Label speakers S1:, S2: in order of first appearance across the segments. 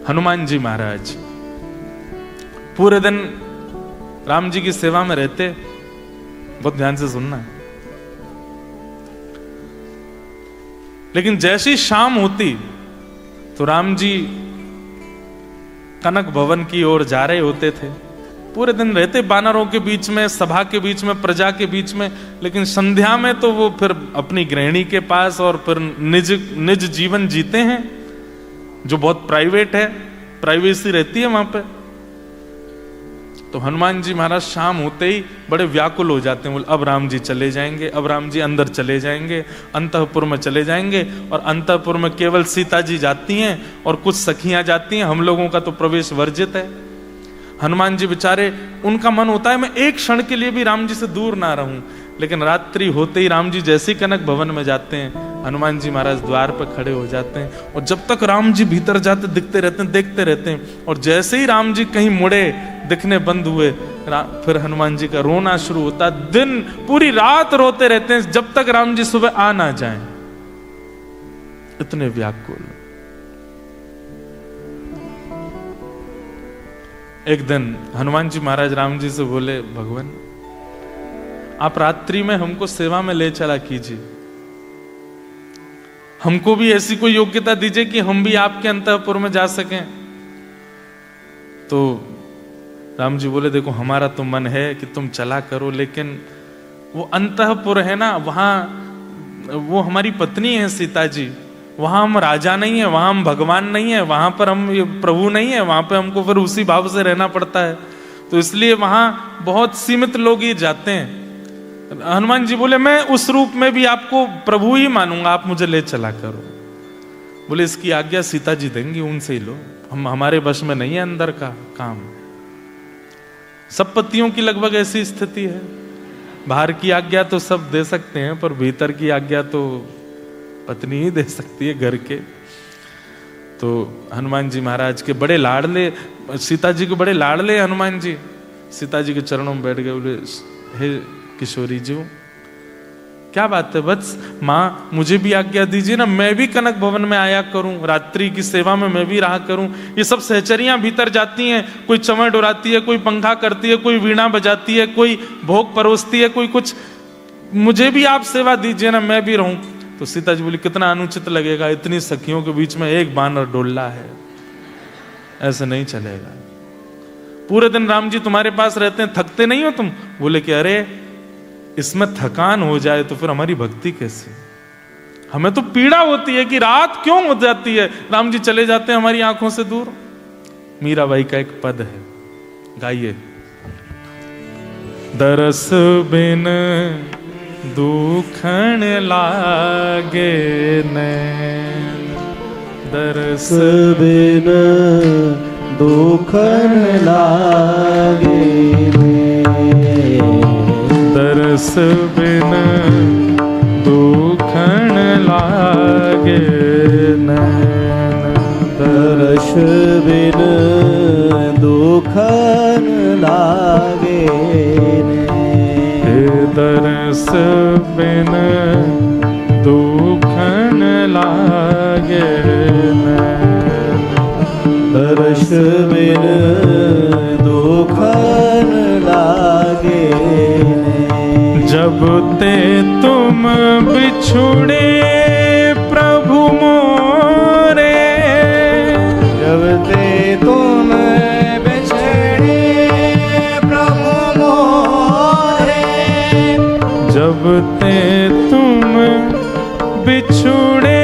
S1: हनुमान जी महाराज पूरे दिन राम जी की सेवा में रहते। बहुत ध्यान से सुनना। लेकिन जैसी शाम होती तो राम जी कनक भवन की ओर जा रहे होते थे। पूरे दिन रहते बानरों के बीच में, सभा के बीच में, प्रजा के बीच में, लेकिन संध्या में तो वो फिर अपनी गृहिणी के पास और फिर निज जीवन जीते हैं जो बहुत प्राइवेट है, प्राइवेसी रहती है वहां पे। तो हनुमान जी महाराज शाम होते ही बड़े व्याकुल हो जाते हैं। बोले अब राम जी चले जाएंगे, अब राम जी अंदर चले जाएंगे, अंतःपुर में चले जाएंगे। और अंतःपुर में केवल सीता जी जाती हैं और कुछ सखियां जाती हैं, हम लोगों का तो प्रवेश वर्जित है। हनुमान जी बेचारे, उनका मन होता है मैं एक क्षण के लिए भी राम जी से दूर ना रहूं। लेकिन रात्रि होते ही राम जी जैसे ही कनक भवन में जाते हैं, हनुमान जी महाराज द्वार पर खड़े हो जाते हैं और जब तक राम जी भीतर जाते दिखते रहते हैं, देखते रहते हैं। और जैसे ही राम जी कहीं मुड़े, दिखने बंद हुए, फिर हनुमान जी का रोना शुरू होता। दिन पूरी रात रोते रहते हैं जब तक राम जी सुबह आ ना जाएं। इतने व्याकुल। एक दिन हनुमान जी महाराज राम जी से बोले, भगवान आप रात्रि में हमको सेवा में ले चला कीजिए, हमको भी ऐसी कोई योग्यता दीजिए कि हम भी आपके अंतःपुर में जा सकें। तो राम जी बोले, देखो हमारा तो मन है कि तुम चला करो, लेकिन वो अंतःपुर है ना, वहां वो हमारी पत्नी है सीता जी, वहां हम राजा नहीं है, वहां हम भगवान नहीं है, वहां पर हम प्रभु नहीं है, वहां पे हमको फिर उसी भाव से रहना पड़ता है। तो इसलिए वहां बहुत सीमित लोग ही जाते हैं। हनुमान जी बोले, मैं उस रूप में भी आपको प्रभु ही मानूंगा, आप मुझे ले चला करो। बोले, इसकी आज्ञा सीता जी देंगी, उनसे ही लो, हमारे वश में नहीं है अंदर का काम। सब पतियों की लगभग ऐसी स्थिति है। बाहर की आज्ञा तो सब दे सकते हैं, पर भीतर की आज्ञा तो पत्नी ही दे सकती है घर के। तो हनुमान जी महाराज के बड़े लाडले, सीता जी के बड़े लाडले हनुमान जी सीता जी के चरणों में बैठ गए। बोले, हे किशोरी जी, क्या बात है वत्स, माँ मुझे भी आज्ञा दीजिए ना, मैं भी कनक भवन में आया करूं, रात्रि की सेवा में मैं भी रहा करूं। ये सब सहचरियां भीतर जाती हैं, कोई चमड़ उड़ाती है, कोई पंखा करती है, कोई वीणा बजाती है, कोई भोग परोसती है, कोई कुछ, मुझे भी आप सेवा दीजिए ना, मैं भी रहूं। तो सीता जी बोली, कितना अनुचित लगेगा, इतनी सखियों के बीच में एक बानर डोला है, ऐसे नहीं चलेगा। पूरे दिन राम जी तुम्हारे पास रहते हैं, थकते नहीं हो तुम? बोले कि अरे इसमें थकान हो जाए तो फिर हमारी भक्ति कैसी? हमें तो पीड़ा होती है कि रात क्यों हो जाती है, राम जी चले जाते हैं हमारी आंखों से दूर। मीराबाई का एक पद है, गाइए। दरस बिन दुखन लागे नैन, दरस
S2: बिन दुखन लागे नैन,
S1: दरस बिन दुखन लागे नैन,
S2: दरस बिन दुखन लागे नैन,
S1: दरस बिन दुखन लागे नैन,
S2: दरस बिन दुखन लागे नैन।
S1: जब ते तुम बिछुड़े प्रभु मोरे,
S2: जब ते तुम बिछड़े प्रभु मोरे,
S1: जब ते तुम बिछुड़े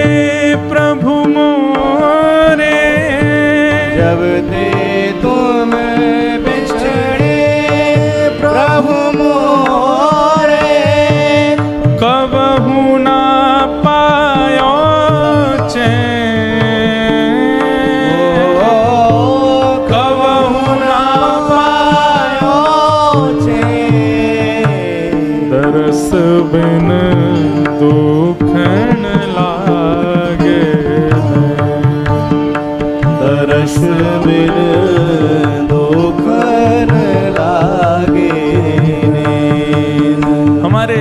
S1: प्रभु मोरे,
S2: जब ते तुम बिछड़े प्रभु मोरे,
S1: कबहु ना पायो चैन,
S2: कबहु ना पायो चैन,
S1: दरस बिन दुखन लागे नैन,
S2: दरस बिन दुखन लागे नैन।
S1: हमारे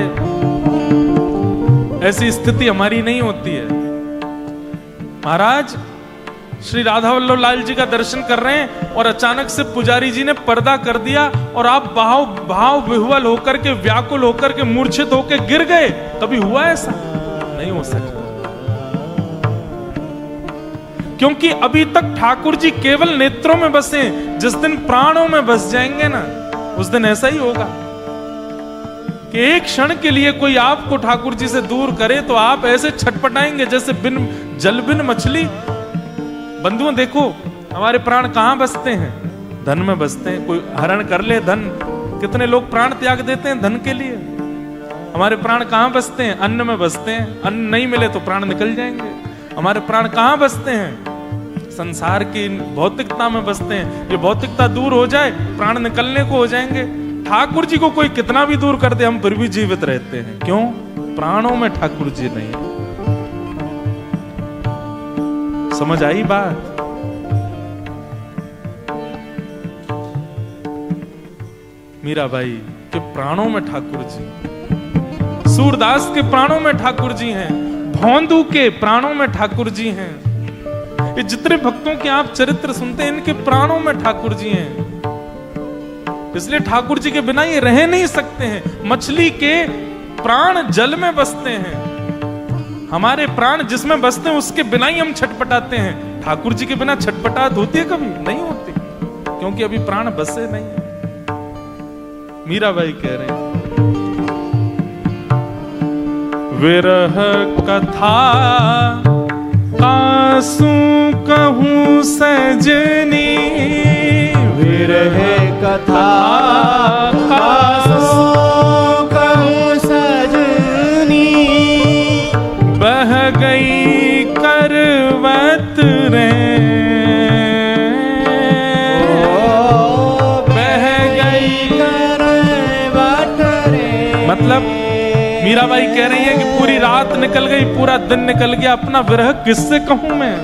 S1: ऐसी स्थिति हमारी नहीं होती है। महाराज श्री राधा वल्लभ लाल जी का दर्शन कर रहे हैं और अचानक से पुजारी जी ने पर्दा कर दिया और आप भाव विह्वल होकर के, व्याकुल होकर के, मूर्छित होकर गिर गए। कभी हुआ ऐसा? नहीं हो सकता, क्योंकि अभी तक ठाकुर जी केवल नेत्रों में बसे। जिस दिन प्राणों में बस जाएंगे ना, उस दिन ऐसा ही होगा कि एक क्षण के लिए कोई आपको ठाकुर जी से दूर करे तो आप ऐसे छटपटाएंगे जैसे बिन जल बिन मछली। बंधुओं देखो, हमारे प्राण कहां बसते हैं? धन में बसते हैं। कोई हरण कर ले धन, कितने लोग प्राण त्याग देते हैं धन के लिए। हमारे प्राण कहां बसते हैं? अन्न में बसते हैं। अन्न नहीं मिले तो प्राण निकल जाएंगे। हमारे प्राण कहां बसते हैं? संसार की भौतिकता में बसते हैं। ये भौतिकता दूर हो जाए, प्राण निकलने को हो जाएंगे। ठाकुर जी को कोई कितना भी दूर कर दे, हम फिर भी जीवित रहते हैं। क्यों? प्राणों में ठाकुर जी नहीं है। समझ आई बात? मीराबाई के प्राणों में ठाकुर जी, सूरदास के प्राणों में ठाकुर जी हैं, भौंदू के प्राणों में ठाकुर जी हैं। ये जितने भक्तों के आप चरित्र सुनते हैं, इनके प्राणों में ठाकुर जी हैं। इसलिए ठाकुर जी के बिना ये रह नहीं सकते हैं। मछली के प्राण जल में बसते हैं, हमारे प्राण जिसमें बसते हैं उसके बिना ही हम छटपटाते हैं। ठाकुर जी के बिना छटपटाहट होती है? कभी नहीं होती, क्योंकि अभी प्राण बसे नहीं है। मीराबाई कह रहे हैं, विरह कथा कासू कहूं सजनी,
S2: विरह कथा कासू कहूं सजनी,
S1: बह गई करवत रे,
S2: बह गई करवत रे।
S1: मतलब मीराबाई कह रही है कि पूरी रात निकल गई, पूरा दिन निकल गया, अपना विरह किससे कहूं मैं?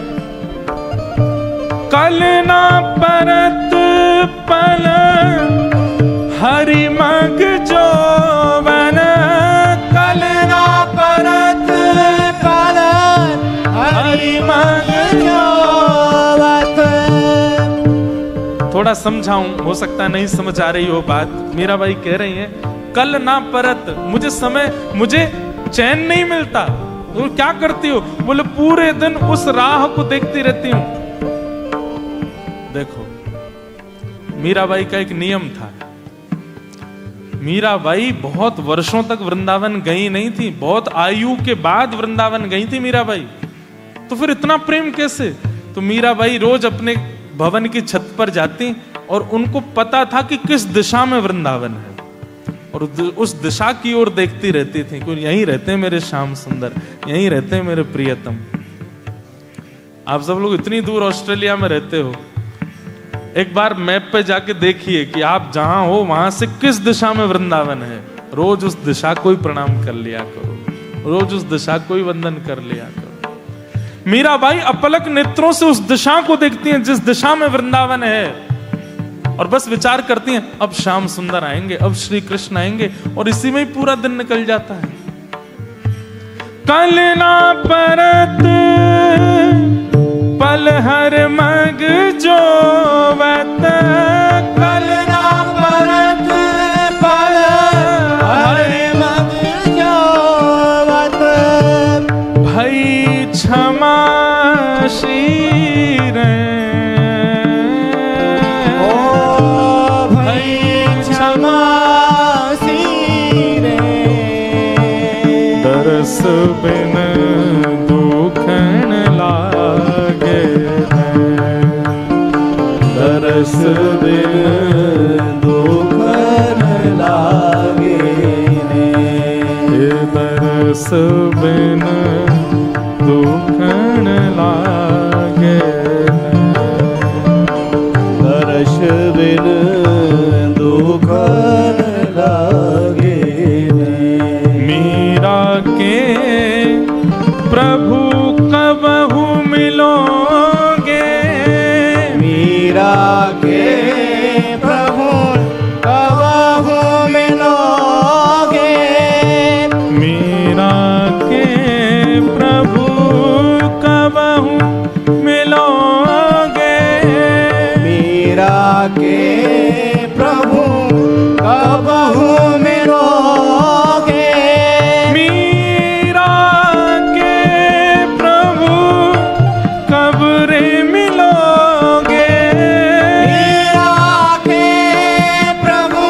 S1: कल ना परत पल हरि मग जो बन,
S2: कल ना परत पल हरि मग जोवत।
S1: थोड़ा समझाऊं, हो सकता नहीं समझ आ रही हो बात। मीराबाई कह रही है, कल ना परत, मुझे चैन नहीं मिलता। तो क्या करती हो? बोले पूरे दिन उस राह को देखती रहती हूं। देखो, मीराबाई का एक नियम था। मीराबाई बहुत वर्षों तक वृंदावन गई नहीं थी, बहुत आयु के बाद वृंदावन गई थी मीराबाई। तो फिर इतना प्रेम कैसे? तो मीराबाई रोज अपने भवन की छत पर जाती और उनको पता था कि किस दिशा में वृंदावन है, और उस दिशा की ओर देखती रहती थी कि यहीं रहते हैं मेरे श्याम सुंदर, यहीं रहते हैं मेरे प्रियतम। आप सब लोग इतनी दूर ऑस्ट्रेलिया में रहते हो, एक बार मैप पे जाके देखिए कि आप जहां हो वहां से किस दिशा में वृंदावन है। रोज उस दिशा को ही प्रणाम कर लिया करो, रोज उस दिशा को ही वंदन कर लिया करो। मीराबाई अपलक नेत्रों से उस दिशा को देखती हैं जिस दिशा में वृंदावन है, और बस विचार करती हैं अब श्याम सुंदर आएंगे, अब श्री कृष्ण आएंगे, और इसी में ही पूरा दिन निकल जाता है। कल ना परत पल हर मग जोवत,
S2: कल ना परत पल हर मग जोवत।
S1: भई क्षमा शीर, दरस बिन दुखन लागे,
S2: दरस बिन दुखन लागे,
S1: दरस बिन दुखन लागे,
S2: दरस बिन दुखन लागे।
S1: मीरा के प्रभु कबहु मिलोगे,
S2: मीरा के प्रभु कबहु मिलोगे,
S1: मीरा के प्रभु कबहु मिलोगे।
S2: मीरा के प्रभु कबहू मिलोगे।
S1: मीरा के प्रभु कब रे मिलोगे।
S2: मीरा के प्रभु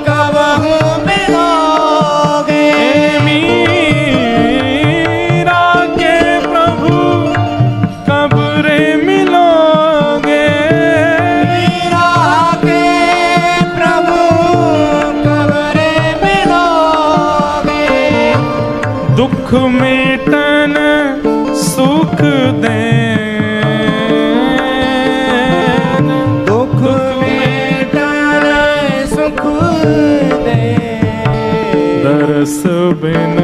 S2: कबहू मिलोगे।
S1: मीरा के प्रभु कब रे मिलोगे।
S2: मीरा के प्रभु कब रे मिलोगे।
S1: दुख मेटन सुख देन।
S2: दुख मेटन सुख दे।
S1: दरस बिन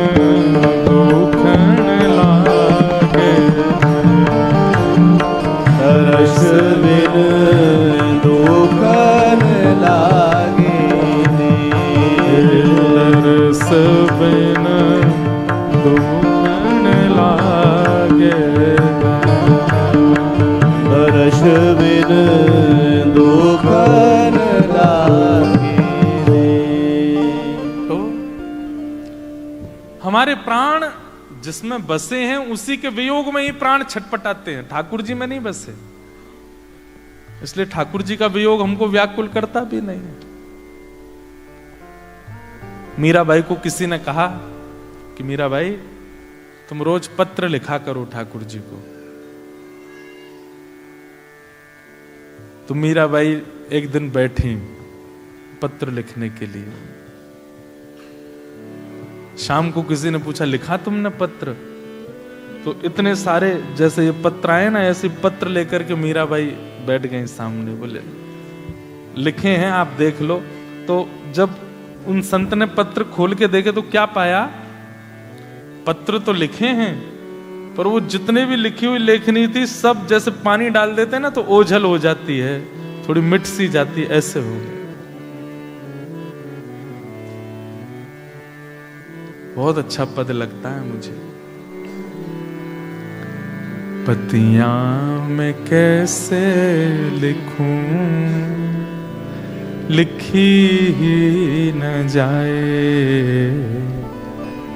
S1: दुख न लागे।
S2: दरस बिन दुख न लागे।
S1: दरस बिन दुख न लागे।
S2: दरस बिन दुख न लागे।
S1: तो हमारे प्राण जिसमें बसे हैं उसी के वियोग में ही प्राण छटपटाते हैं, ठाकुर जी में नहीं बसे। इसलिए ठाकुर जी का वियोग हमको व्याकुल करता भी नहीं है। मीराबाई को किसी ने कहा कि मीराबाई तुम रोज पत्र लिखा करो ठाकुर जी को। तो मीराबाई एक दिन बैठी पत्र लिखने के लिए। शाम को किसी ने पूछा लिखा तुमने पत्र? तो इतने सारे जैसे ये पत्र आए ना, ऐसे पत्र लेकर के मीराबाई बैठ गई सामने। बोले लिखे हैं आप देख लो। तो जब उन संत ने पत्र खोल के देखे तो क्या पाया? पत्र तो लिखे हैं पर वो जितने भी लिखी हुई लेखनी थी सब जैसे पानी डाल देते हैं ना तो ओझल हो जाती है, थोड़ी मिट सी जाती है, ऐसे हो गए। बहुत अच्छा पद लगता है मुझे। पतियां मैं कैसे लिखूं, लिखी ही न जाए।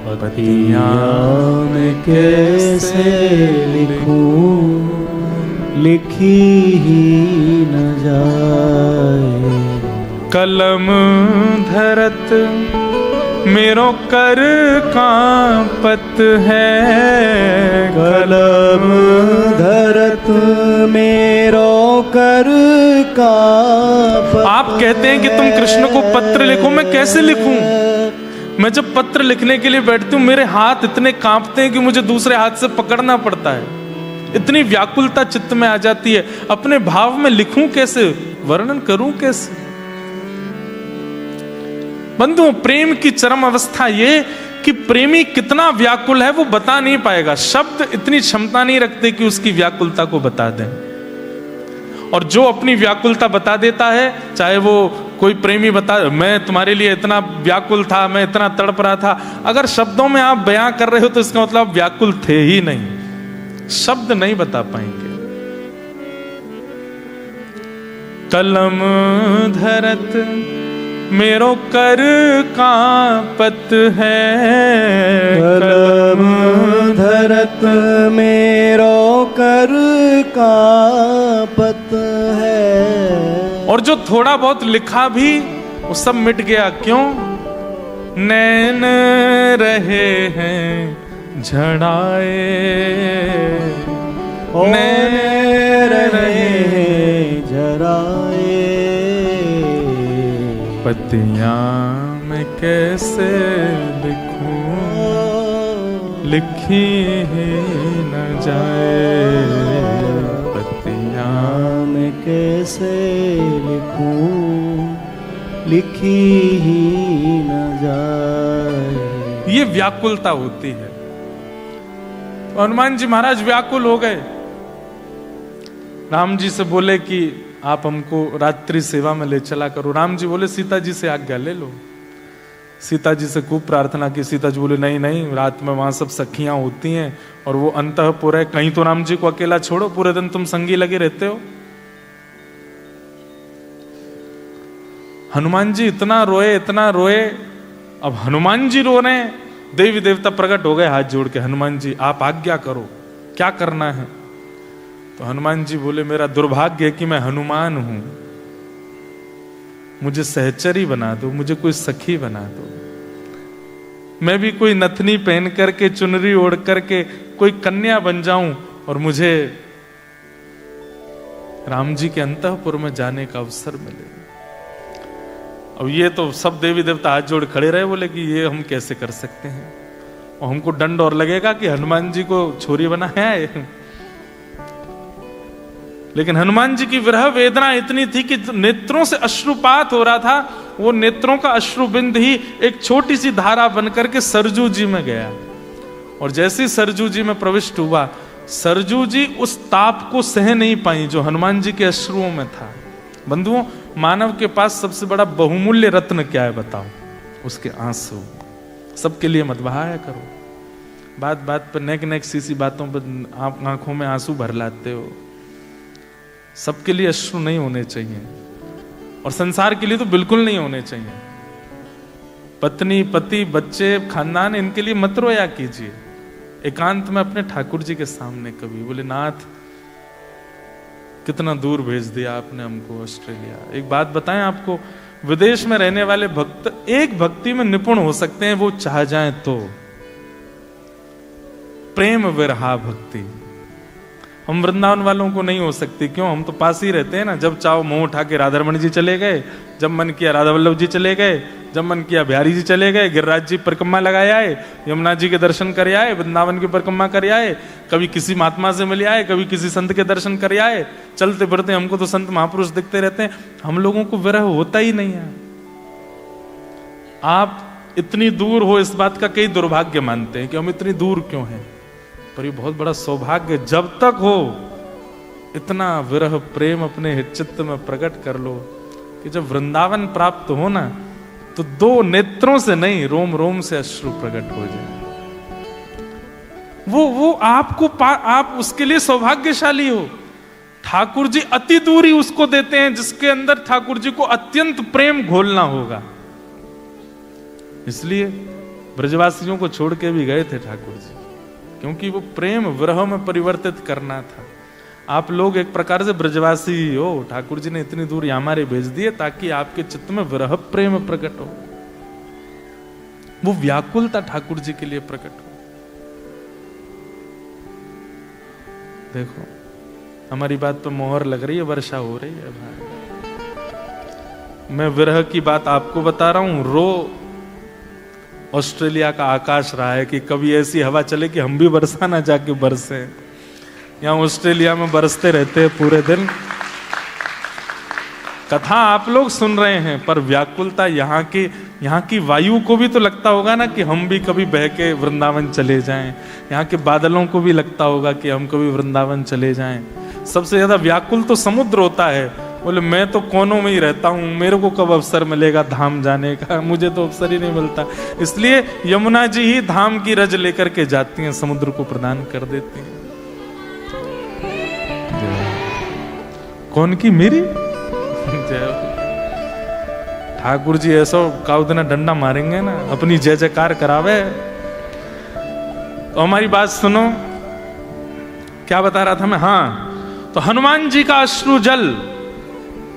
S2: पतियां मैं कैसे लिखूं, लिखी ही न जाए।
S1: कलम धरत मेरो कर कांपत है।
S2: कलम धरत मेरो कर कांपत।
S1: आप कहते हैं कि तुम कृष्ण को पत्र लिखो, मैं कैसे लिखूं? मैं जब पत्र लिखने के लिए बैठती हूँ मेरे हाथ इतने कांपते हैं कि मुझे दूसरे हाथ से पकड़ना पड़ता है। इतनी व्याकुलता चित्त में आ जाती है। अपने भाव में लिखूं कैसे, वर्णन करूं कैसे? बंधुओं, प्रेम की चरम अवस्था ये कि प्रेमी कितना व्याकुल है वो बता नहीं पाएगा। शब्द इतनी क्षमता नहीं रखते कि उसकी व्याकुलता को बता दें। और जो अपनी व्याकुलता बता देता है, चाहे वो कोई प्रेमी बता मैं तुम्हारे लिए इतना व्याकुल था, मैं इतना तड़प रहा था, अगर शब्दों में आप बयां कर रहे हो तो इसका मतलब व्याकुल थे ही नहीं। शब्द नहीं बता पाएंगे। कलम धरत मेरो कर कांपत है।
S2: कलम धरत मेरो कर कांपत है।
S1: और जो थोड़ा बहुत लिखा भी वो सब मिट गया। क्यों? नैन रहे हैं झड़ाए।
S2: नैन रहे हैं झड़ाए।
S1: पतियां मैं कैसे लिखूं, लिखी ही न जाए। पतियां
S2: मैं कैसे लिखूं, लिखी ही न जाए।
S1: ये व्याकुलता होती है। हनुमान जी महाराज व्याकुल हो गए। राम जी से बोले कि आप हमको रात्रि सेवा में ले चला करो। राम जी बोले सीता जी से आज्ञा ले लो। सीता जी से खूब प्रार्थना की। सीता जी बोले नहीं नहीं, रात में वहां सब सखियां होती हैं और वो अंतःपुर है, कहीं तो राम जी को अकेला छोड़ो, पूरे दिन तुम संगी लगे रहते हो। हनुमान जी इतना रोए। अब हनुमान जी रो रहे हैं, देवी देवता प्रकट हो गए हाथ जोड़ के, हनुमान जी आप आज्ञा करो, क्या करना है? तो हनुमान जी बोले, मेरा दुर्भाग्य है कि मैं हनुमान हूं, मुझे सहचरी बना दो, मुझे कोई सखी बना दो, मैं भी कोई नथनी पहन करके, चुनरी ओढ़ करके कोई कन्या बन जाऊं और मुझे राम जी के अंतःपुर में जाने का अवसर मिले। अब ये तो सब देवी देवता हाथ जोड़ खड़े रहे, बोले कि ये हम कैसे कर सकते हैं, और हमको दंड और लगेगा कि हनुमान जी को छोरी बनाया है। लेकिन हनुमान जी की विरह वेदना इतनी थी कि नेत्रों से अश्रुपात हो रहा था, वो नेत्रों का अश्रुबिंद ही एक छोटी सी धारा बनकर के सरजू जी में गया, और जैसे ही सरजू जी में प्रविष्ट हुआ, सरजू जी उस ताप को सह नहीं पाई जो हनुमान जी के अश्रुओं में था। बंधुओं, मानव के पास सबसे बड़ा बहुमूल्य रत्न क्या है बताओ? उसके आंसू। सबके लिए मत बहाया करो, बात बात पर नेक सी बातों पर आप आंखों में आंसू भर लाते हो। सबके लिए अश्रु नहीं होने चाहिए, और संसार के लिए तो बिल्कुल नहीं होने चाहिए। पत्नी, पति, बच्चे, खानदान, इनके लिए मत रोया कीजिए। एकांत में अपने ठाकुर जी के सामने कभी बोले, नाथ कितना दूर भेज दिया आपने हमको ऑस्ट्रेलिया। एक बात बताएं आपको, विदेश में रहने वाले भक्त एक भक्ति में निपुण हो सकते हैं, वो चाह जाएं तो, प्रेम विरहा भक्ति। हम वृंदावन वालों को नहीं हो सकती, क्यों? हम तो पास ही रहते हैं ना। जब चाहो मुंह उठा के राधारमण जी चले गए, जब मन किया राधा वल्लभ जी चले गए, जब मन किया बिहारी जी चले गए, गिरिराज जी परिक्रमा लगाए आए, यमुना जी के दर्शन कर आए, वृंदावन की परिक्रमा कर आए, कभी किसी महात्मा से मिले आए, कभी किसी संत के दर्शन कर आए। चलते फिरते हमको तो संत महापुरुष दिखते रहते हैं, हम लोगों को विरह होता ही नहीं है। आप इतनी दूर हो इस बात का कई दुर्भाग्य मानते हैं कि हम इतनी दूर क्यों हैं, पर ये बहुत बड़ा सौभाग्य, जब तक हो इतना विरह प्रेम अपने चित्त में प्रकट कर लो कि जब वृंदावन प्राप्त हो ना, तो दो नेत्रों से नहीं, रोम रोम से अश्रु प्रकट हो जाए। वो आपको आप उसके लिए सौभाग्यशाली हो। ठाकुर जी अति दूरी उसको देते हैं जिसके अंदर ठाकुर जी को अत्यंत प्रेम घोलना होगा। इसलिए ब्रजवासियों को छोड़ के भी गए थे ठाकुर जी, क्योंकि वो प्रेम विरह में परिवर्तित करना था। आप लोग एक प्रकार से ब्रजवासी ही हो, ठाकुर जी ने इतनी दूर यामारे भेज दिए ताकि आपके चित्त में विरह प्रेम प्रकट हो, वो व्याकुलता ठाकुर जी के लिए प्रकट हो। देखो हमारी बात पर मोहर लग रही है, वर्षा हो रही है भाई। मैं विरह की बात आपको बता रहा हूं। रो ऑस्ट्रेलिया का आकाश रहा है कि कभी ऐसी हवा चले कि हम भी बरसा ना जाके बरसे। यहां ऑस्ट्रेलिया में बरसते रहते हैं पूरे दिन। कथा आप लोग सुन रहे हैं, पर व्याकुलता यहाँ की वायु को भी तो लगता होगा ना कि हम भी कभी बह के वृंदावन चले जाएं। यहाँ के बादलों को भी लगता होगा कि हम कभी वृंदावन चले जाएं। सबसे ज्यादा व्याकुल तो समुद्र होता है। बोले मैं तो कोनों में ही रहता हूं, मेरे को कब अवसर मिलेगा धाम जाने का, मुझे तो अवसर ही नहीं मिलता। इसलिए यमुना जी ही धाम की रज लेकर के जाती हैं, समुद्र को प्रदान कर देती हैं। कौन की? मेरी ठाकुर जी ऐसा काउदना डंडा मारेंगे ना, अपनी जय जयकार करावे। तो हमारी बात सुनो, क्या बता रहा था मैं? हाँ, तो हनुमान जी का अश्रु जल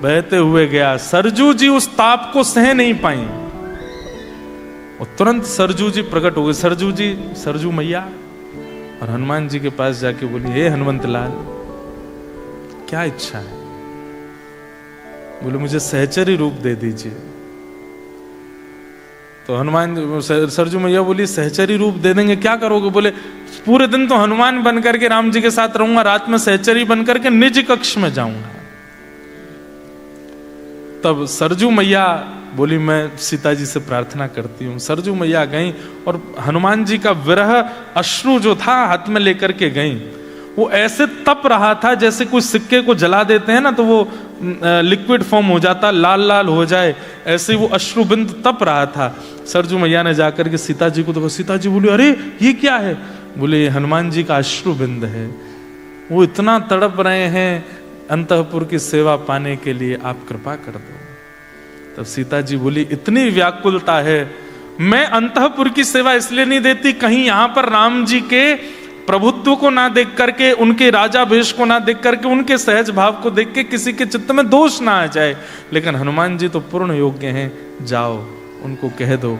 S1: बहते हुए गया। सरजू जी उस ताप को सह नहीं पाई और तुरंत सरजू जी प्रकट हो गए। सरजू मैया, और हनुमान जी के पास जाके बोली, हे हनुमंत लाल, क्या इच्छा है? बोले मुझे सहचरी रूप दे दीजिए। तो सरजू मैया बोली, सहचरी रूप दे देंगे, क्या करोगे? बोले पूरे दिन तो हनुमान बन करके राम जी के साथ रहूंगा, रात में सहचरी बन करके निज कक्ष में जाऊंगा। तब सरजू मैया बोली, मैं सीता जी से प्रार्थना करती हूँ। सरजू मैया गई और हनुमान जी का विरह अश्रु जो था हाथ में लेकर के गई। वो ऐसे तप रहा था जैसे कोई सिक्के को जला देते हैं ना तो वो लिक्विड फॉर्म हो जाता, लाल लाल हो जाए, ऐसे वो अश्रुबिंद तप रहा था। सरजू मैया ने जाकर के सीता जी को देखो। सीता जी बोली, अरे ये क्या है? बोले हनुमान जी का अश्रुबिंद है, वो इतना तड़प रहे हैं अंतःपुर की सेवा पाने के लिए, आप कृपा कर दो। तब सीता जी बोली, इतनी व्याकुलता है, मैं अंतःपुर की सेवा इसलिए नहीं देती कहीं यहां पर राम जी के प्रभुत्व को ना देख करके, उनके राजा वेश को ना देख करके, उनके सहज भाव को देख के किसी के चित्त में दोष ना आ जाए। लेकिन हनुमान जी तो पूर्ण योग्य हैं, जाओ उनको कह दो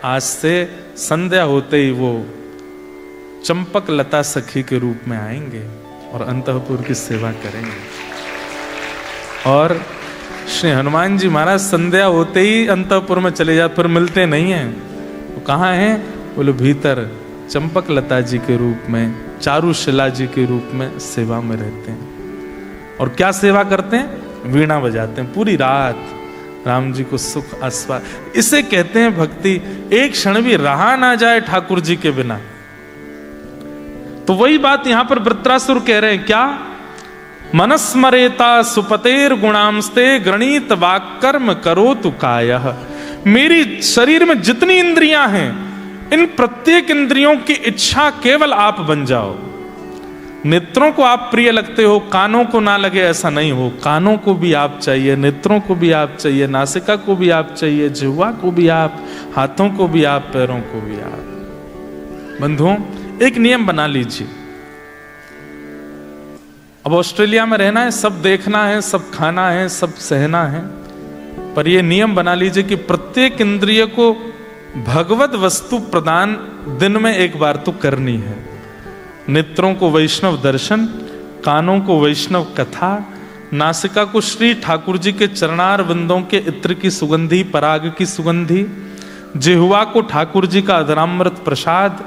S1: आज से संध्या होते ही वो चंपक लता सखी के रूप में आएंगे और अंतःपुर की सेवा करेंगे। और श्री हनुमान जी महाराज संध्या होते ही अंतःपुर में चले जाते, फिर मिलते नहीं हैं। वो कहाँ हैं? बोले भीतर चंपक लता जी के रूप में, चारुशिला जी के रूप में सेवा में रहते हैं। और क्या सेवा करते हैं? वीणा बजाते हैं पूरी रात, राम जी को सुख आस्वाद। इसे कहते हैं भक्ति। एक क्षण भी रहा ना जाए ठाकुर जी के बिना। तो वही बात यहां पर वृत्रासुर कह रहे हैं, क्या? मनस्मरेता सुपतेर गुणांस्ते गणित वाक्कर्म करो तु कायः। मेरी शरीर में जितनी इंद्रियां हैं, इन प्रत्येक इंद्रियों की इच्छा केवल आप बन जाओ। नेत्रों को आप प्रिय लगते हो, कानों को ना लगे ऐसा नहीं हो। कानों को भी आप चाहिए, नेत्रों को भी आप चाहिए, नासिका को भी आप चाहिए, जिह्वा को भी आप, हाथों को भी आप, पैरों को भी आप। बंधुओं, एक नियम बना लीजिए। अब ऑस्ट्रेलिया में रहना है, सब देखना है, सब खाना है, सब सहना है, पर यह नियम बना लीजिए कि प्रत्येक इंद्रिय को भगवत वस्तु प्रदान दिन में एक बार तो करनी है। नेत्रों को वैष्णव दर्शन, कानों को वैष्णव कथा, नासिका को श्री ठाकुर जी के चरणार बिंदों के इत्र की सुगंधी, पराग की सुगंधी, जिह्वा को ठाकुर जी का अधरामृत प्रसाद,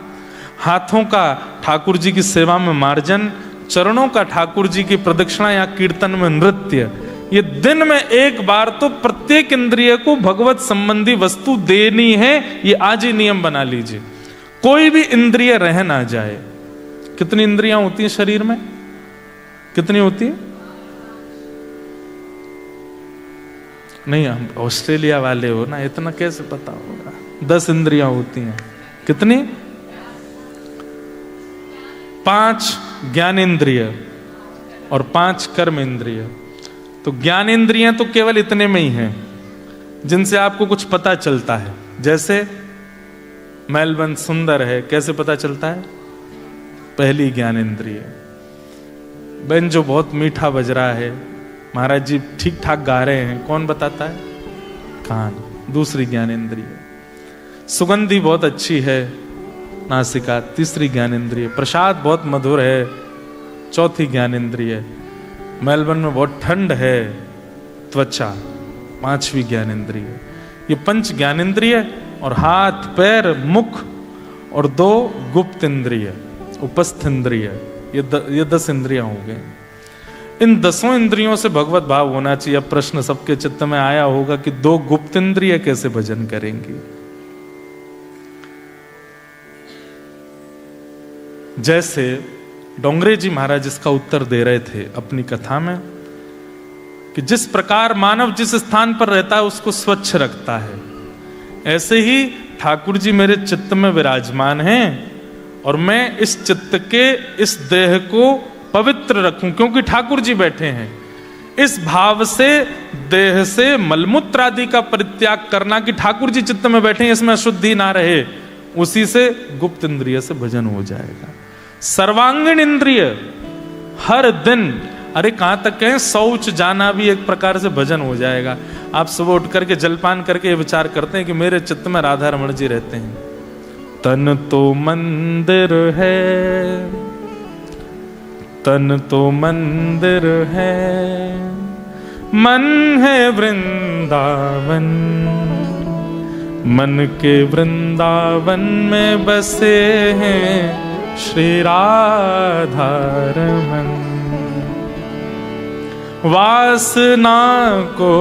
S1: हाथों का ठाकुर जी की सेवा में मार्जन, चरणों का ठाकुर जी की प्रदक्षिणा या कीर्तन में नृत्य। ये दिन में एक बार तो प्रत्येक इंद्रिय को भगवत संबंधी वस्तु देनी है। ये आज ही नियम बना लीजिए, कोई भी इंद्रिय रह ना जाए। कितनी इंद्रियां होती हैं शरीर में? कितनी होती है? नहीं, हम ऑस्ट्रेलिया वाले हो ना, इतना कैसे पता होगा? 10 इंद्रियां होती हैं। कितनी? 5 ज्ञानेंद्रिय और 5 कर्म इंद्रिय। तो ज्ञानेंद्रियां तो केवल इतने में ही हैं जिनसे आपको कुछ पता चलता है। जैसे मेलबर्न सुंदर है, कैसे पता चलता है? पहली ज्ञानेंद्रिय। बेंजो बहुत मीठा बज रहा है, महाराज जी ठीक ठाक गा रहे हैं, कौन बताता है? कान, दूसरी ज्ञानेंद्रिय। सुगंधी बहुत अच्छी है, नासिका, तीसरी ज्ञानेंद्रिय। प्रसाद बहुत मधुर है, चौथी ज्ञानेंद्रिय। मेलबर्न में बहुत ठंड है, त्वचा, 5वीं ज्ञानेंद्रिय। ये 5 ज्ञानेंद्रिय और हाथ, पैर, मुख और 2 गुप्त इंद्रिय, उपस्थ इंद्रिय, ये 10 इंद्रियां हो गए। इन 10 इंद्रियों से भगवत भाव होना चाहिए। अब प्रश्न सबके चित्त में आया होगा कि 2 गुप्त इंद्रिय कैसे भजन करेंगी? जैसे डोंगरे जी महाराज इसका उत्तर दे रहे थे अपनी कथा में कि जिस प्रकार मानव जिस स्थान पर रहता है उसको स्वच्छ रखता है, ऐसे ही ठाकुर जी मेरे चित्त में विराजमान हैं और मैं इस चित्त के इस देह को पवित्र रखूं क्योंकि ठाकुर जी बैठे हैं। इस भाव से देह से मलमूत्र आदि का परित्याग करना कि ठाकुर जी चित्त में बैठे हैं, इसमें अशुद्धि ना रहे, उसी से गुप्त इंद्रिय से भजन हो जाएगा। सर्वांगीण इंद्रिय हर दिन, अरे कहां तक कहें, शौच जाना भी एक प्रकार से भजन हो जाएगा। आप सुबह उठ करके जलपान करके ये विचार करते हैं कि मेरे चित्त में राधा रमण जी रहते हैं। तन तो मंदिर है, तन तो मंदिर है, मन है वृंदावन, मन के वृंदावन में बसे हैं श्री राधा रमन। वासना को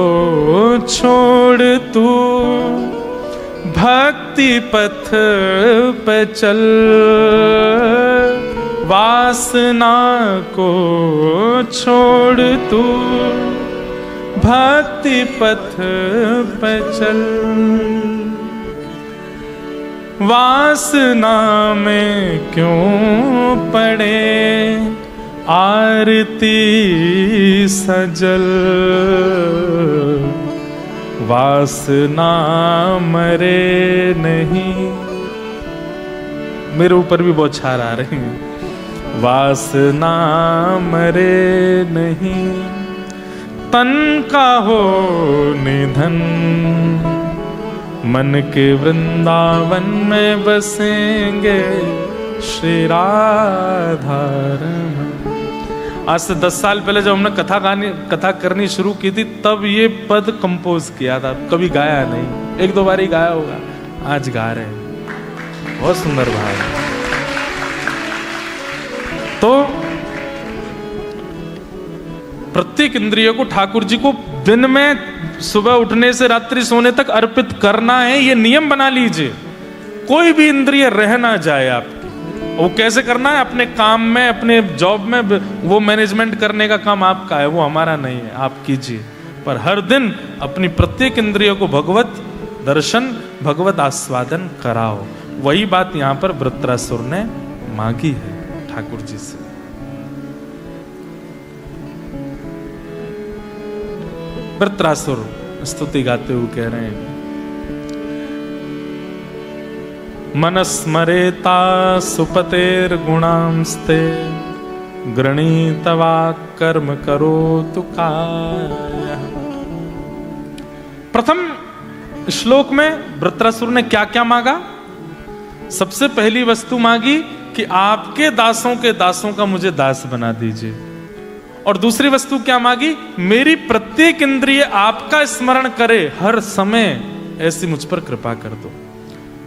S1: छोड़ तू भक्ति पथ पे चल, वासना को छोड़ तू भक्ति पथ पे चल। वासना में क्यों पड़े आरती सजल, वासना मरे नहीं। मेरे ऊपर भी बहुत छार आ रही है। वासना मरे नहीं, तन का हो निधन, मन के वृंदावन में बसेंगे श्री राधा रमण। आज से 10 साल पहले जब हमने कथा करनी शुरू की थी, तब ये पद कंपोज किया था, कभी गाया नहीं, 1-2 बार ही गाया होगा, आज गा रहे हैं। बहुत सुंदर भाव है। तो प्रत्येक इंद्रिय को ठाकुर जी को दिन में सुबह उठने से रात्रि सोने तक अर्पित करना है, ये नियम बना लीजिए। कोई भी इंद्रिय रह ना जाए आपकी। वो कैसे करना है? अपने काम में, अपने जॉब में, वो मैनेजमेंट करने का काम आपका है, वो हमारा नहीं है, आप कीजिए। पर हर दिन अपनी प्रत्येक इंद्रिय को भगवत दर्शन, भगवत आस्वादन कराओ। वही बात यहां पर वृत्रासुर ने मांगी है ठाकुर जी से। वृत्रासुर स्तुति गाते हुए कह रहे हैं, मनस्मरेता सुपतेर गुणांस्ते, गृणीतवा कर्म करोतु कायः। प्रथम श्लोक में वृत्रासुर ने क्या क्या मांगा? सबसे पहली वस्तु मांगी कि आपके दासों के दासों का मुझे दास बना दीजिए। और दूसरी वस्तु क्या मांगी? मेरी प्रत्येक इंद्रिय आपका स्मरण करे हर समय, ऐसी मुझ पर कृपा कर दो।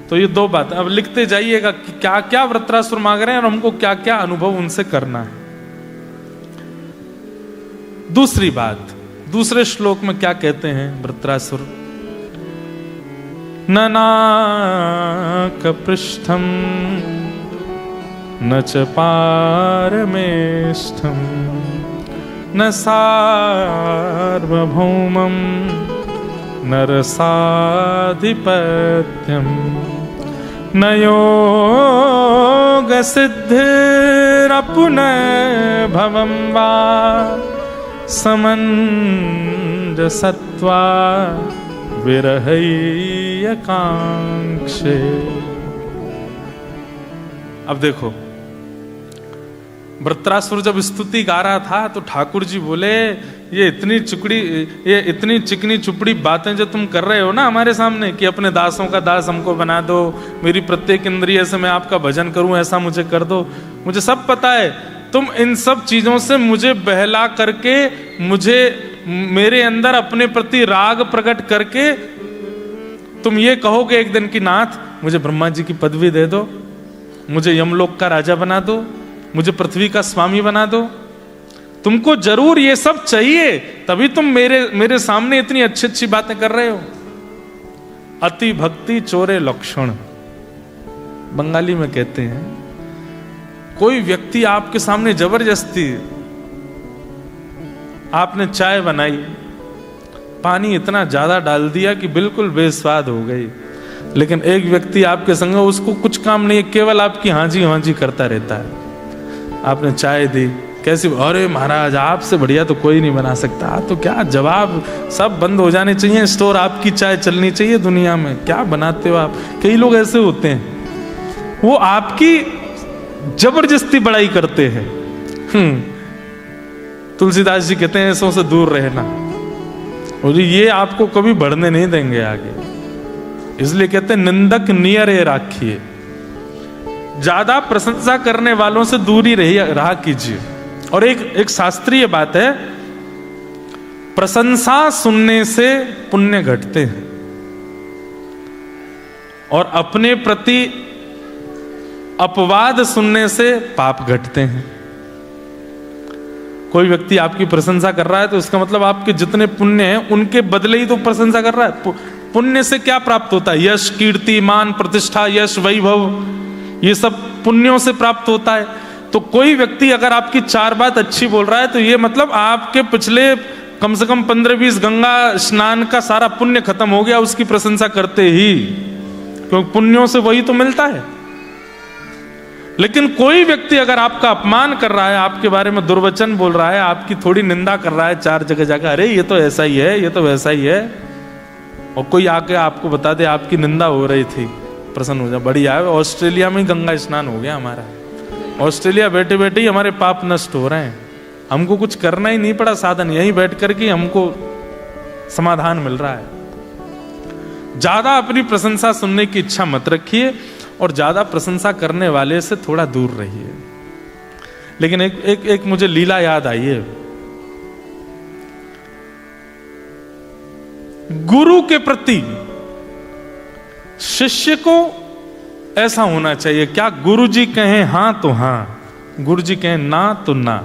S1: तो ये 2 बात अब लिखते जाइएगा कि क्या क्या वृत्रासुर मांग रहे हैं और हमको क्या क्या अनुभव उनसे करना है। दूसरी बात, दूसरे श्लोक में क्या कहते हैं वृत्रासुर? न नाकपृष्ठम न च पारमेष्ठम न सार्वभौमं न रसाधिपत्यम न योगसिद्धिरपुनर्भवं वा समञ्जसत्वा विरहैकांक्षे। अब देखो, वृत्रासुर जब स्तुति गा रहा था तो ठाकुर जी बोले, ये इतनी चिकनी चुपड़ी बातें जो तुम कर रहे हो ना हमारे सामने, कि अपने दासों का दास हमको बना दो, मेरी प्रत्येक इंद्रिय से मैं आपका भजन करूं, ऐसा मुझे कर दो, मुझे सब पता है। तुम इन सब चीजों से मुझे बहला करके, मुझे मेरे अंदर अपने प्रति राग प्रकट करके तुम ये कहोगे एक दिन कि नाथ मुझे ब्रह्मा जी की पदवी दे दो, मुझे यमलोक का राजा बना दो, मुझे पृथ्वी का स्वामी बना दो। तुमको जरूर ये सब चाहिए, तभी तुम मेरे सामने इतनी अच्छी अच्छी बातें कर रहे हो। अति भक्ति चोरे लक्षण, बंगाली में कहते हैं। कोई व्यक्ति आपके सामने जबरदस्ती, आपने चाय बनाई, पानी इतना ज्यादा डाल दिया कि बिल्कुल बेस्वाद हो गई, लेकिन एक व्यक्ति आपके संग, उसको कुछ काम नहीं, केवल आपकी हांजी हांजी करता रहता है। आपने चाय दी, कैसी? अरे महाराज आपसे बढ़िया तो कोई नहीं बना सकता। तो क्या जवाब? सब बंद हो जाने चाहिए स्टोर, आपकी चाय चलनी चाहिए दुनिया में। क्या बनाते हो आप? कई लोग ऐसे होते हैं, वो आपकी जबरदस्ती बड़ाई करते हैं। तुलसीदास जी कहते हैं ऐसों से दूर रहना, और ये आपको कभी बढ़ने नहीं देंगे आगे। इसलिए कहते हैं निंदक नियरे राखिए, ज्यादा प्रशंसा करने वालों से दूरी रहा कीजिए। और एक शास्त्रीय बात है, प्रशंसा सुनने से पुण्य घटते हैं और अपने प्रति अपवाद सुनने से पाप घटते हैं। कोई व्यक्ति आपकी प्रशंसा कर रहा है तो इसका मतलब आपके जितने पुण्य हैं उनके बदले ही तो प्रशंसा कर रहा है। पुण्य से क्या प्राप्त होता है? यश, कीर्ति, मान, प्रतिष्ठा, यश, वैभव, ये सब पुण्यों से प्राप्त होता है। तो कोई व्यक्ति अगर आपकी 4 बात अच्छी बोल रहा है तो ये मतलब आपके पिछले कम से कम 15-20 गंगा स्नान का सारा पुण्य खत्म हो गया उसकी प्रशंसा करते ही, क्योंकि पुण्यों से वही तो मिलता है। लेकिन कोई व्यक्ति अगर आपका अपमान कर रहा है, आपके बारे में दुर्वचन बोल रहा है, आपकी थोड़ी निंदा कर रहा है 4 जगह जाकर, अरे ये तो ऐसा ही है, ये तो वैसा ही है, और कोई आके आपको बता दे आपकी निंदा हो रही थी, प्रसन्न हो जाए, बढ़िया है। ऑस्ट्रेलिया में गंगा स्नान हो गया हमारा, ऑस्ट्रेलिया बैठे बैठे ही हमारे पाप नष्ट हो रहे हैं, हमको कुछ करना ही नहीं पड़ा, साधन यहीं बैठ करके हमको समाधान मिल रहा है। ज्यादा अपनी प्रशंसा सुनने की इच्छा मत रखिए और ज्यादा प्रशंसा करने वाले से थोड़ा दूर रहिए। लेकिन एक मुझे लीला याद आई है। गुरु के प्रति शिष्य को ऐसा होना चाहिए, क्या गुरु जी कहें हां तो हां, गुरु जी कहें ना तो ना,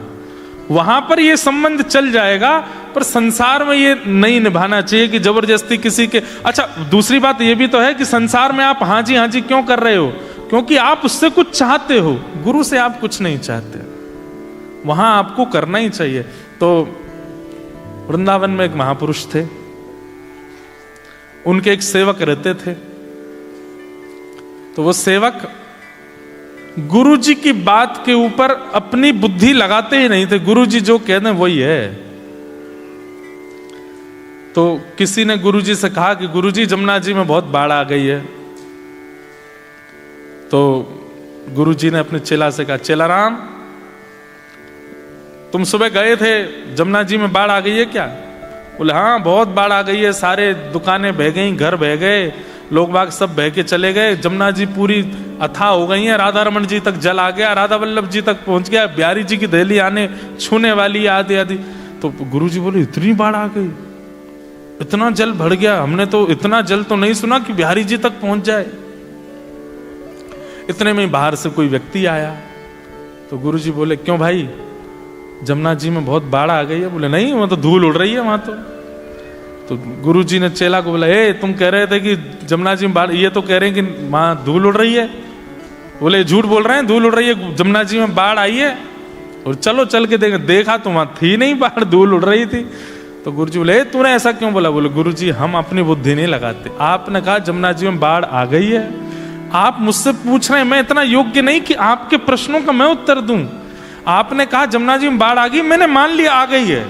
S1: वहां पर यह संबंध चल जाएगा। पर संसार में ये नहीं निभाना चाहिए कि जबरदस्ती किसी के। अच्छा, दूसरी बात यह भी तो है कि संसार में आप हाँ जी क्यों कर रहे हो, क्योंकि आप उससे कुछ चाहते हो, गुरु से आप कुछ नहीं चाहते, वहां आपको करना ही चाहिए। तो वृंदावन में एक महापुरुष थे, उनके एक सेवक रहते थे। तो वो सेवक गुरु जी की बात के ऊपर अपनी बुद्धि लगाते ही नहीं थे, गुरु जी जो कह दें वही है। तो किसी ने गुरु जी से कहा कि गुरु जी जमुना जी में बहुत बाढ़ आ गई है। तो गुरु जी ने अपने चेला से कहा, चेला राम, तुम सुबह गए थे जमुना जी में बाढ़ आ गई है क्या? बोले हाँ बहुत बाढ़ आ गई है, सारे दुकानें बह गई, घर बह गए, लोग बाग सब बह के चले गए, जमुना जी पूरी अथाह हो गई है, राधा रमन जी तक जल आ गया, राधा वल्लभ जी तक पहुंच गया, बिहारी जी की दहली आने छूने वाली आदि आदि। तो गुरु जी बोले इतनी बाढ़ आ गई, इतना जल भर गया, हमने तो इतना जल तो नहीं सुना कि बिहारी जी तक पहुंच जाए। इतने में बाहर से कोई व्यक्ति आया। तो गुरु जी बोले क्यों भाई, जमुना जी में बहुत बाढ़ आ गई है? बोले नहीं, वहां तो धूल उड़ रही है वहां तो गुरु जी ने चेला को बोला, ए तुम कह रहे थे कि जमुना जी में बाढ़, ये तो कह रहे हैं कि वहां धूल उड़ रही है। बोले झूठ बोल रहे हैं, धूल उड़ रही है, जमुना जी में बाढ़ आई है। और चलो चल के देखा तो वहां थी नहीं बाढ़, धूल उड़ रही थी। तो गुरु जी बोले तूने ऐसा क्यों बोला? बोले गुरु जी हम अपनी बुद्धि नहीं लगाते, आपने कहा जमुना जी में बाढ़ आ गई है, आप मुझसे पूछ रहे हैं, मैं इतना योग्य नहीं कि आपके प्रश्नों का मैं उत्तर दूं। आपने कहा जमुना जी में बाढ़ आ गई, मैंने मान लिया आ गई है।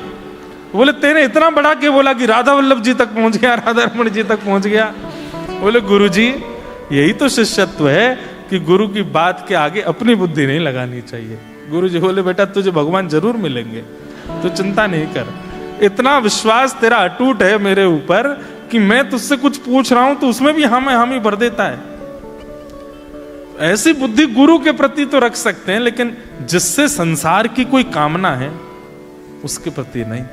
S1: बोले तेरे इतना बड़ा के बोला कि राधा वल्लभ जी तक पहुंच गया, राधा रमन जी तक पहुंच गया। बोले गुरु जी यही तो शिष्यत्व है कि गुरु की बात के आगे अपनी बुद्धि नहीं लगानी चाहिए। गुरु जी बोले बेटा तुझे भगवान जरूर मिलेंगे, तू चिंता नहीं कर, इतना विश्वास तेरा अटूट है मेरे ऊपर कि मैं तुझसे कुछ पूछ रहा हूं तो उसमें भी हम ही भर देता है। ऐसी बुद्धि गुरु के प्रति तो रख सकते हैं, लेकिन जिससे संसार की कोई कामना है उसके प्रति नहीं।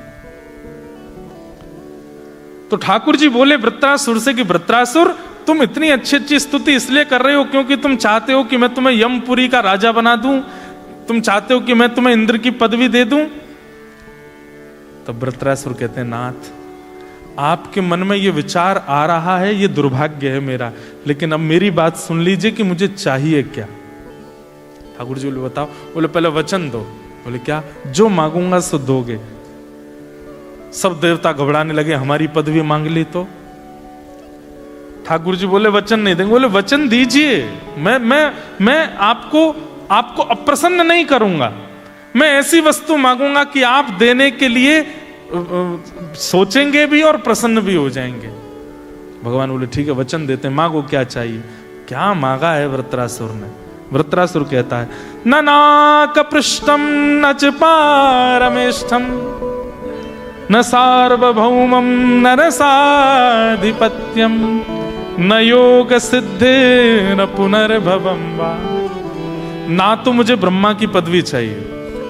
S1: तो ठाकुर जी बोले वृत्रासुर से कि वृत्रासुर तुम इतनी अच्छी अच्छी स्तुति इसलिए कर रहे हो क्योंकि तुम चाहते हो कि मैं तुम्हें यमपुरी का राजा बना दूं, तुम चाहते हो कि मैं तुम्हें इंद्र की पदवी दे दूं। तब वृत्रासुर कहते हैं नाथ आपके मन में ये विचार आ रहा है, ये दुर्भाग्य है मेरा, लेकिन अब मेरी बात सुन लीजिए कि मुझे चाहिए क्या। ठाकुर जी बोले बताओ। बोले पहले वचन दो। बोले क्या? जो मांगूंगा सो दोगे। सब देवता घबराने लगे, हमारी पदवी मांग ली तो। ठाकुर जी बोले वचन नहीं देंगे। बोले वचन दीजिए, मैं आपको अप्रसन्न नहीं करूंगा, मैं ऐसी वस्तु मांगूंगा कि आप देने के लिए सोचेंगे भी और प्रसन्न भी हो जाएंगे। भगवान बोले ठीक है वचन देते हैं, मांगो क्या चाहिए। क्या मांगा है वृत्रासुर ने? वृत्रासुर कहता है न नाक पृष्ठम न च पारमेष्ठम न सार्वभौमम न रसाधिपत्यम न योग सिद्धि न पुनर्भवम वा। ना तो मुझे ब्रह्मा की पदवी चाहिए,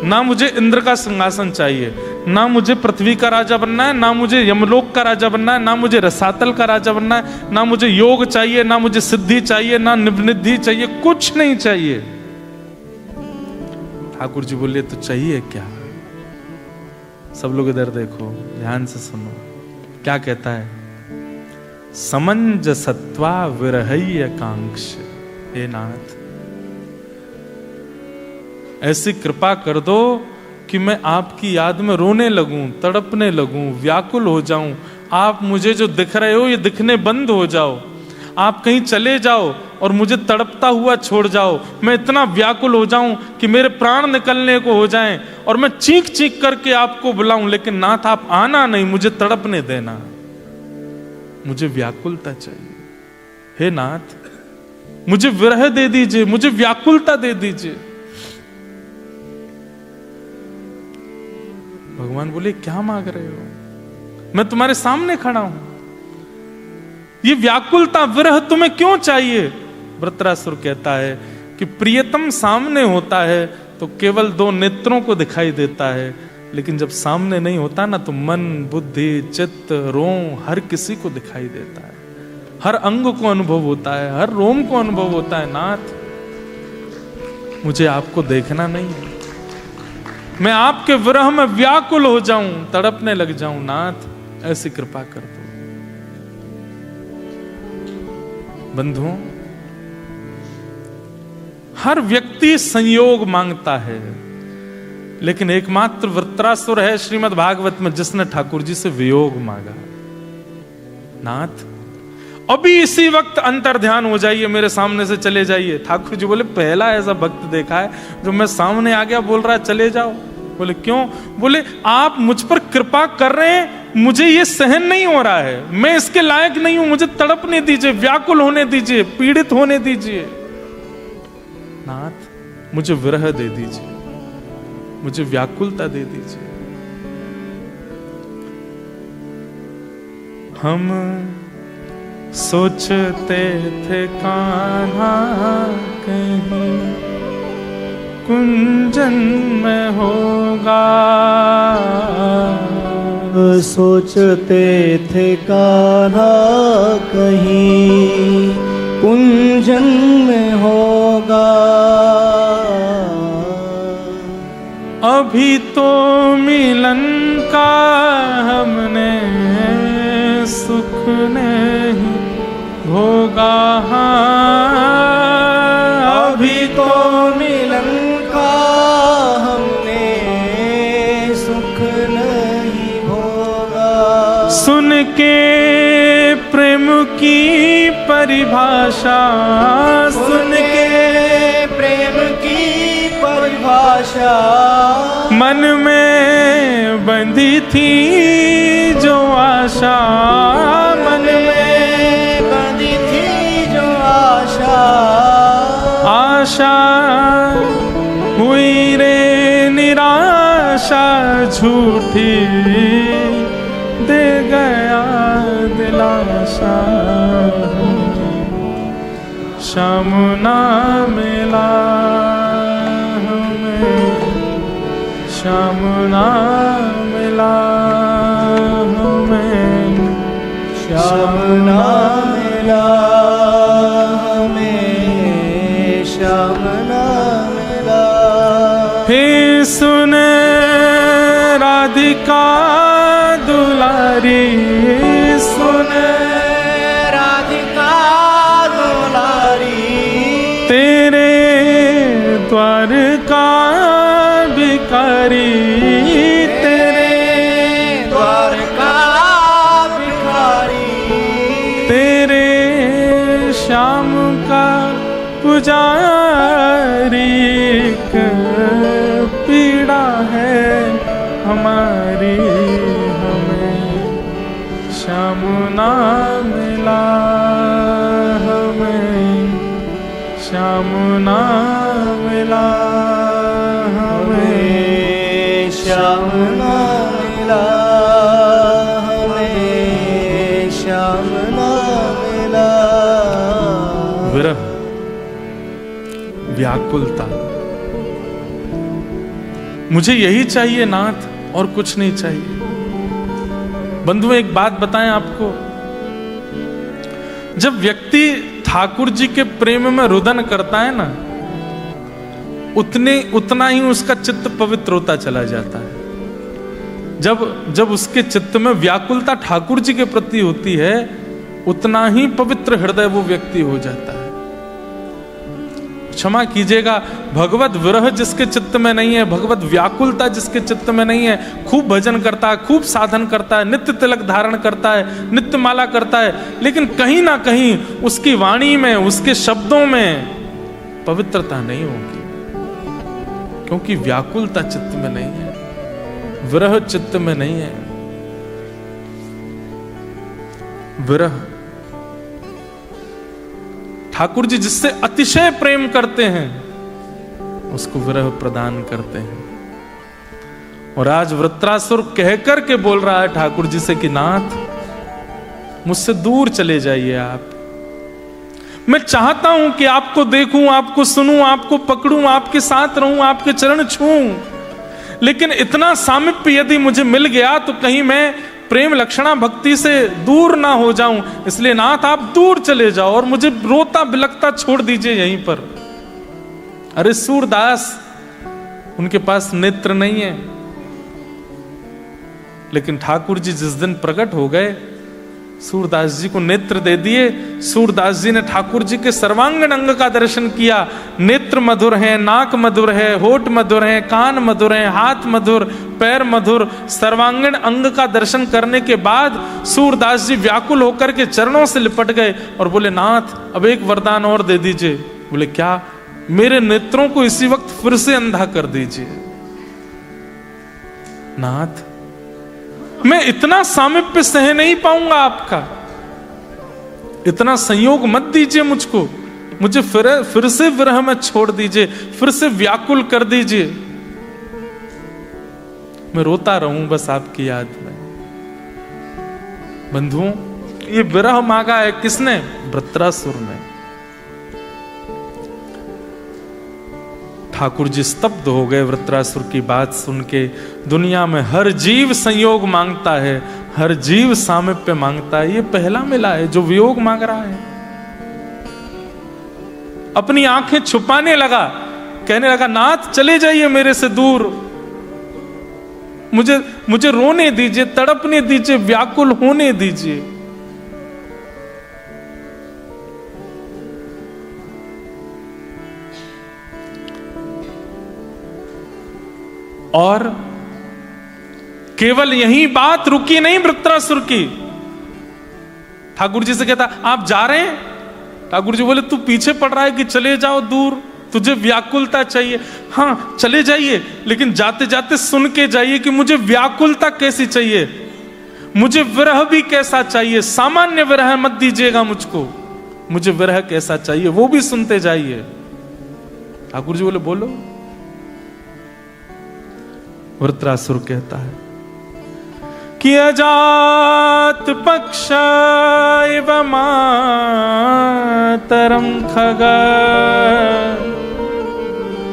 S1: ना मुझे इंद्र का सिंहासन चाहिए, ना मुझे पृथ्वी का राजा बनना है, ना मुझे यमलोक का राजा बनना है, ना मुझे रसातल का राजा बनना है, ना मुझे योग चाहिए, ना मुझे सिद्धि चाहिए, ना निधि चाहिए, कुछ नहीं चाहिए। ठाकुर जी बोले तो चाहिए क्या? सब लोग इधर देखो, ध्यान से सुनो क्या कहता है। समंजसत्वा विरहय कांक्ष, हे नाथ ऐसी कृपा कर दो कि मैं आपकी याद में रोने लगूं, तड़पने लगूं, व्याकुल हो जाऊं। आप मुझे जो दिख रहे हो ये दिखने बंद हो जाओ, आप कहीं चले जाओ और मुझे तड़पता हुआ छोड़ जाओ। मैं इतना व्याकुल हो जाऊं कि मेरे प्राण निकलने को हो जाएं और मैं चीख चीख करके आपको बुलाऊं, लेकिन नाथ आप आना नहीं, मुझे तड़पने देना। मुझे व्याकुलता चाहिए। हे नाथ, मुझे विरह दे दीजिए, मुझे व्याकुलता दे दीजिए। भगवान बोले, क्या मांग रहे हो? मैं तुम्हारे सामने खड़ा हूं, ये व्याकुलता विरह तुम्हें क्यों चाहिए? वृत्रासुर कहता है कि प्रियतम सामने होता है तो केवल दो नेत्रों को दिखाई देता है, लेकिन जब सामने नहीं होता ना तो मन, बुद्धि, चित्त, रोम हर किसी को दिखाई देता है, हर अंग को अनुभव होता है, हर रोम को अनुभव होता है। नाथ, मुझे आपको देखना नहीं है, मैं आपके विरह में व्याकुल हो जाऊं, तड़पने लग जाऊं। नाथ, ऐसी कृपा कर दो। बंधुओं, हर व्यक्ति संयोग मांगता है, लेकिन एकमात्र वृत्रासुर है श्रीमद् भागवत में जिसने ठाकुर जी से वियोग मांगा। नाथ, अभी इसी वक्त अंतर ध्यान हो जाइए, मेरे सामने से चले जाइए। ठाकुर जी बोले, पहला ऐसा भक्त देखा है जो मैं सामने आ गया बोल रहा है चले जाओ। बोले, क्यों? बोले, आप मुझ पर कृपा कर रहे हैं, मुझे ये सहन नहीं हो रहा है, मैं इसके लायक नहीं हूं, मुझे तड़पने दीजिए, व्याकुल होने दीजिए, पीड़ित होने दीजिए। नाथ, मुझे विरह दे दीजिए, मुझे व्याकुलता दे दीजिए। हम सोचते थे कान्हा कहीं कुंजन में होगा,
S2: सोचते थे कान्हा कहीं कुंजन में होगा,
S1: अभी तो मिलन का हमने सुख नहीं भोगा।
S2: अभी तो मिलन का हमने सुख नहीं भोगा।
S1: सुन के प्रेम की परिभाषा,
S2: सुन के प्रेम की परिभाषा,
S1: मन में बंधी थी जो आशा, मन में
S2: बंधी थी जो आशा,
S1: आशा हुई रे निराशा, झूठी दे गया दिलासा। श्याम ना मिला हमें, श्याम ना मिला हमें,
S2: श्याम ना मिला हमें, श्याम ना मिला।
S1: हे सुन राधिका दुलारी, सुन
S2: राधिका दुलारी,
S1: तेरे द्वार का भिखारी, तेरे
S2: द्वार का भिखारी,
S1: तेरे श्याम का पुजारी। एक पीड़ा है हमारी, हमें श्याम ना मिला हमें, श्याम ना मिला हमें,
S2: श्याम ना मिला हमें, श्याम ना मिला।
S1: विरह, व्याकुलता, मुझे यही चाहिए नाथ, और कुछ नहीं चाहिए। बंधुओं, एक बात बताएं आपको, जब व्यक्ति ठाकुर जी के प्रेम में रुदन करता है ना, उतना ही उसका चित्त पवित्र होता चला जाता है। जब उसके चित्त में व्याकुलता ठाकुर जी के प्रति होती है, उतना ही पवित्र हृदय वो व्यक्ति हो जाता है। क्षमा कीजिएगा, भगवत विरह जिसके चित्त में नहीं है, भगवत व्याकुलता जिसके चित्त में नहीं है, खूब भजन करता है, खूब साधन करता है, नित्य तिलक धारण करता है, नित्य माला करता है, लेकिन कहीं ना कहीं उसकी वाणी में, उसके शब्दों में पवित्रता नहीं होगी, क्योंकि व्याकुलता चित्त में नहीं है, विरह चित्त में नहीं है। विरह। ठाकुर जी जिससे अतिशय प्रेम करते हैं उसको विरह प्रदान करते हैं। और आज वृत्रासुर कहकर के बोल रहा है ठाकुर जी से कि नाथ मुझसे दूर चले जाइए आप। मैं चाहता हूं कि आपको देखूं, आपको सुनूं, आपको पकड़ूं, आपके साथ रहूं, आपके चरण छूऊं, लेकिन इतना सामीप्य यदि मुझे मिल गया तो कहीं मैं प्रेम लक्षणा भक्ति से दूर ना हो जाऊं। इसलिए नाथ आप दूर चले जाओ और मुझे रोता बिलखता छोड़ दीजिए यहीं पर। अरे सूरदास, उनके पास नेत्र नहीं है, लेकिन ठाकुर जी जिस दिन प्रकट हो गए सूरदास जी को नेत्र दे दिए। सूरदास जी ने ठाकुर जी के सर्वांगीण अंग का दर्शन किया। नेत्र मधुर हैं, नाक मधुर है, होठ मधुर हैं, कान मधुर हैं, हाथ मधुर, पैर मधुर, सर्वांगीण अंग का दर्शन करने के बाद सूरदास जी व्याकुल होकर के चरणों से लिपट गए और बोले नाथ अब एक वरदान और दे दीजिए। बोले क्या? मेरे नेत्रों को इसी वक्त फिर से अंधा कर दीजिए। नाथ मैं इतना सामीप्य सह नहीं पाऊंगा आपका, इतना संयोग मत दीजिए मुझको, मुझे फिर से विरह में छोड़ दीजिए, फिर से व्याकुल कर दीजिए, मैं रोता रहूं बस आपकी याद में। बंधुओं, ये विरह मांगा है किसने? वृत्रासुर ने। ठाकुर जी स्तब्ध हो गए वृत्रासुर की बात सुन के। दुनिया में हर जीव संयोग मांगता है, हर जीव सामीप्य मांगता है, ये पहला मिला है जो वियोग मांग रहा है। अपनी आंखें छुपाने लगा, कहने लगा नाथ चले जाइए मेरे से दूर, मुझे रोने दीजिए, तड़पने दीजिए, व्याकुल होने दीजिए। और केवल यही बात रुकी नहीं वृत्रासुर की। ठाकुर जी से कहता आप जा रहे हैं? ठाकुर जी बोले तू पीछे पड़ रहा है कि चले जाओ दूर, तुझे व्याकुलता चाहिए। हाँ चले जाइए, लेकिन जाते जाते सुन के जाइए कि मुझे व्याकुलता कैसी चाहिए, मुझे विरह भी कैसा चाहिए। सामान्य विरह मत दीजिएगा मुझको, मुझे विरह कैसा चाहिए वो भी सुनते जाइए। ठाकुर जी बोले बोलो। वृत्रासुर कहता है कि अजात पक्ष इव मातरं खग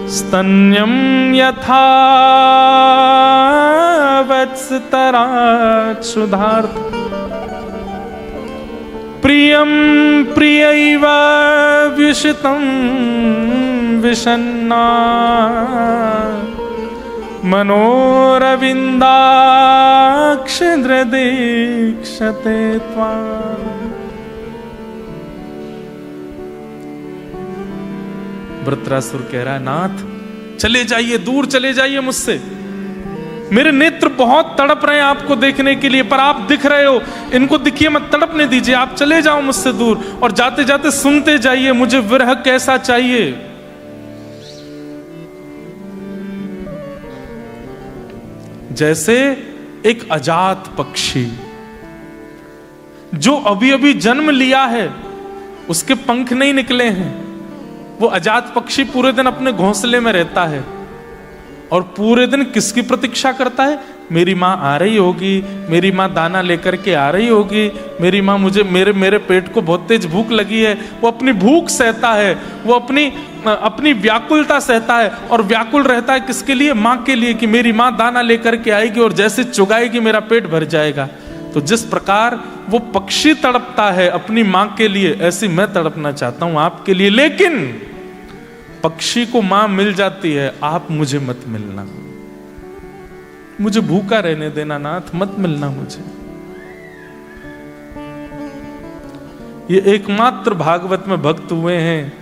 S1: स्तन्यं यथा वत्सतरात् क्षुधार्त प्रियं प्रियैव विषितं विषन्ना मनोरविंदाक्षद्र दीक्षते त्वाम्। वृत्रासुर कह रहा है नाथ चले जाइए, दूर चले जाइए मुझसे, मेरे नेत्र बहुत तड़प रहे हैं आपको देखने के लिए, पर आप दिख रहे हो, इनको दिखिए मत, तड़पने दीजिए, आप चले जाओ मुझसे दूर। और जाते जाते सुनते जाइए मुझे विरह कैसा चाहिए। जैसे एक अजात पक्षी जो अभी अभी जन्म लिया है, उसके पंख नहीं निकले हैं, वो अजात पक्षी पूरे दिन अपने घोंसले में रहता है और पूरे दिन किसकी प्रतीक्षा करता है? मेरी माँ आ रही होगी, मेरी माँ दाना लेकर के आ रही होगी, मेरी माँ मुझे मेरे पेट को बहुत तेज भूख लगी है। वो अपनी भूख सहता है, वो अपनी व्याकुलता सहता है और व्याकुल रहता है किसके लिए? माँ के लिए, कि मेरी माँ दाना लेकर के आएगी और जैसे चुगाएगी मेरा पेट भर जाएगा। तो जिस प्रकार वो पक्षी तड़पता है अपनी माँ के लिए, ऐसी मैं तड़पना चाहता हूं आपके लिए। लेकिन पक्षी को माँ मिल जाती है, आप मुझे मत मिलना, मुझे भूखा रहने देना नाथ, मत मिलना मुझे। ये एकमात्र भागवत में भक्त हुए हैं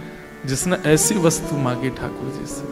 S1: जिसने ऐसी वस्तु मांगी ठाकुर जी से।